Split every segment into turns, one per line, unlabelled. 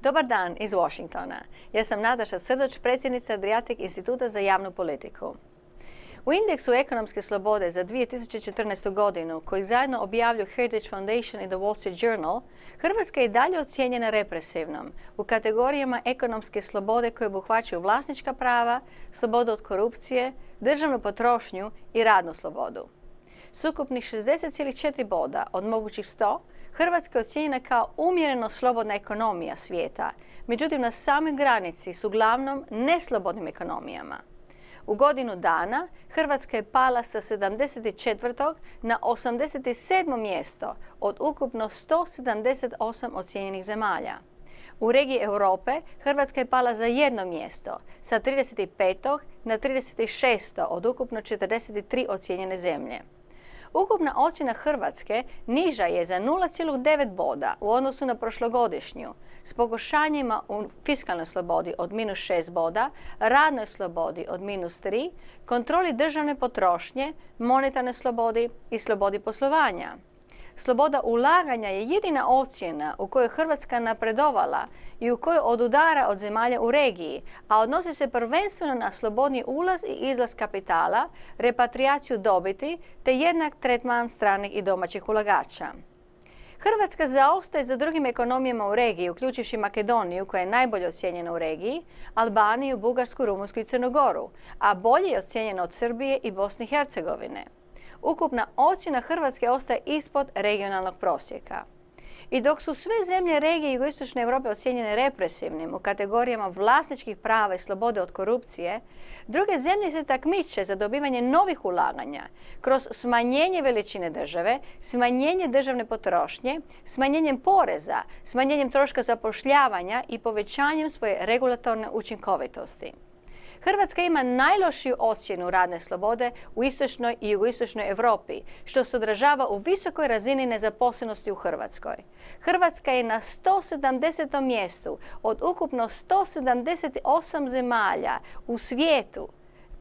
Dobar dan iz Washingtona. Ja sam Nataša Srdoć, predsjednica Adriatic instituta za javnu politiku. U indeksu ekonomske slobode za 2014. godinu, koji zajedno objavljuju Heritage Foundation i The Wall Street Journal, Hrvatska je i dalje ocijenjena represivnom u kategorijama ekonomske slobode koje obuhvaćaju vlasnička prava, slobodu od korupcije, državnu potrošnju i radnu slobodu. S ukupnih 60,4 boda od mogućih 100, Hrvatska je ocijenjena kao umjereno slobodna ekonomija svijeta, međutim na samoj granici s uglavnom neslobodnim ekonomijama. U godinu dana Hrvatska je pala sa 74. na 87. mjesto od ukupno 178 ocijenjenih zemalja. U regiji Europe Hrvatska je pala za jedno mjesto, sa 35. na 36. od ukupno 43 ocijenjene zemlje. Ukupna ocjena Hrvatske niža je za 0,9 boda u odnosu na prošlogodišnju, s pogoršanjima u fiskalnoj slobodi od -6 boda, radnoj slobodi od -3, kontroli državne potrošnje, monetarnoj slobodi i slobodi poslovanja. Sloboda ulaganja je jedina ocjena u kojoj je Hrvatska napredovala i u kojoj odudara od zemalja u regiji, a odnosi se prvenstveno na slobodni ulaz i izlaz kapitala, repatriaciju dobiti te jednak tretman stranih i domaćih ulagača. Hrvatska zaostaje za drugim ekonomijama u regiji, uključivši Makedoniju, koja je najbolje ocijenjena u regiji, Albaniju, Bugarsku, Rumunjsku i Crnu Goru, a bolje je ocijenjena od Srbije i Bosne i Hercegovine. Ukupna ocjena Hrvatske ostaje ispod regionalnog prosjeka. I dok su sve zemlje regije jugoistočne Europe ocijenjene represivnim u kategorijama vlasničkih prava i slobode od korupcije, druge zemlje se takmiče za dobivanje novih ulaganja kroz smanjenje veličine države, smanjenje državne potrošnje, smanjenjem poreza, smanjenjem troška zapošljavanja i povećanjem svoje regulatorne učinkovitosti. Hrvatska ima najlošiju ocjenu radne slobode u istočnoj i jugoistočnoj Europi, što se odražava u visokoj razini nezaposlenosti u Hrvatskoj. Hrvatska je na 170. mjestu od ukupno 178 zemalja u svijetu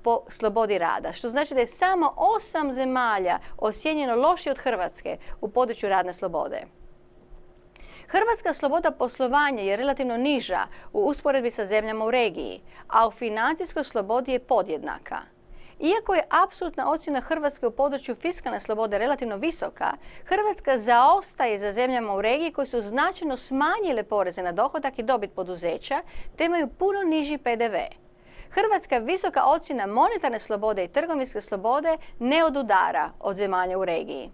po slobodi rada, što znači da je samo 8 zemalja ocijenjeno lošije od Hrvatske u području radne slobode. Hrvatska sloboda poslovanja je relativno niža u usporedbi sa zemljama u regiji, a u financijskoj slobodi je podjednaka. Iako je apsolutna ocjena Hrvatske u području fiskalne slobode relativno visoka, Hrvatska zaostaje za zemljama u regiji koji su značajno smanjile poreze na dohodak i dobit poduzeća te imaju puno niži PDV. Hrvatska visoka ocjena monetarne slobode i trgovinske slobode ne odudara od zemalja u regiji.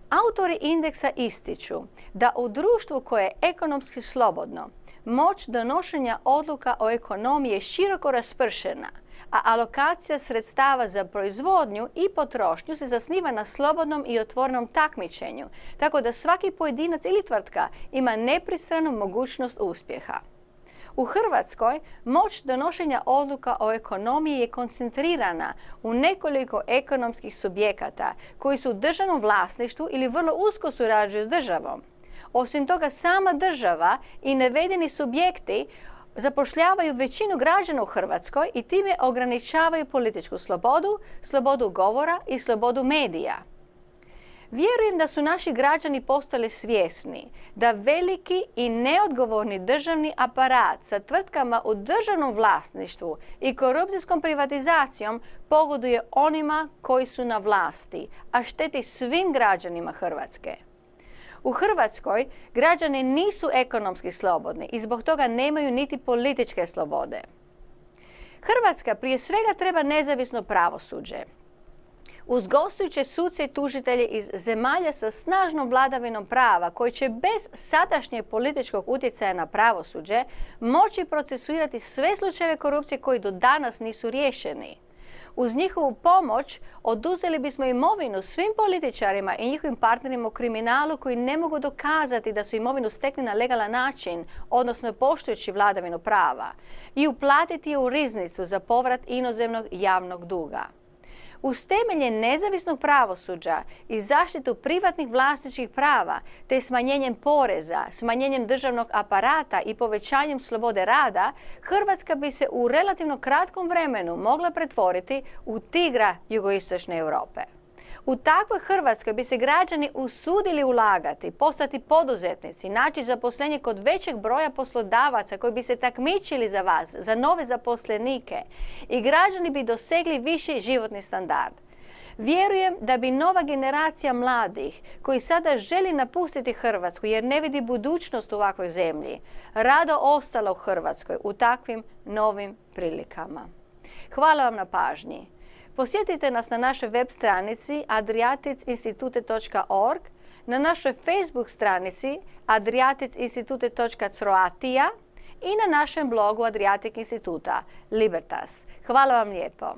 Autori indeksa ističu da u društvu koje je ekonomski slobodno, moć donošenja odluka o ekonomiji je široko raspršena, a alokacija sredstava za proizvodnju i potrošnju se zasniva na slobodnom i otvorenom takmičenju, tako da svaki pojedinac ili tvrtka ima nepristranu mogućnost uspjeha. U Hrvatskoj moć donošenja odluka o ekonomiji je koncentrirana u nekoliko ekonomskih subjekata koji su u državnom vlasništvu ili vrlo usko surađuju s državom. Osim toga, sama država i navedeni subjekti zapošljavaju većinu građana u Hrvatskoj i time ograničavaju političku slobodu, slobodu govora i slobodu medija. Vjerujem da su naši građani postali svjesni da veliki i neodgovorni državni aparat sa tvrtkama u državnom vlasništvu i korupcijskom privatizacijom pogoduje onima koji su na vlasti, a šteti svim građanima Hrvatske. U Hrvatskoj građani nisu ekonomski slobodni i zbog toga nemaju niti političke slobode. Hrvatska prije svega treba nezavisno pravosuđe. Uz gostujuće suce i tužitelje iz zemalja sa snažnom vladavinom prava koji će bez sadašnjeg političkog utjecaja na pravosuđe moći procesuirati sve slučajeve korupcije koji do danas nisu riješeni. Uz njihovu pomoć oduzeli bismo imovinu svim političarima i njihovim partnerima u kriminalu koji ne mogu dokazati da su imovinu stekli na legalan način, odnosno poštujući vladavinu prava, i uplatiti je u riznicu za povrat inozemnog javnog duga. Uz temelje nezavisnog pravosuđa i zaštitu privatnih vlasničkih prava te smanjenjem poreza, smanjenjem državnog aparata i povećanjem slobode rada, Hrvatska bi se u relativno kratkom vremenu mogla pretvoriti u tigra jugoistočne Europe. U takvoj Hrvatskoj bi se građani usudili ulagati, postati poduzetnici, naći zaposlenje kod većeg broja poslodavaca koji bi se takmičili za vas, za nove zaposlenike i građani bi dosegli viši životni standard. Vjerujem da bi nova generacija mladih koji sada želi napustiti Hrvatsku jer ne vidi budućnost u ovakvoj zemlji, rado ostala u Hrvatskoj u takvim novim prilikama. Hvala vam na pažnji. Posjetite nas na našoj web stranici adriaticinstitute.org, na našoj Facebook stranici adriaticinstitute.croatia i na našem blogu Adriatic instituta Libertas. Hvala vam lijepo.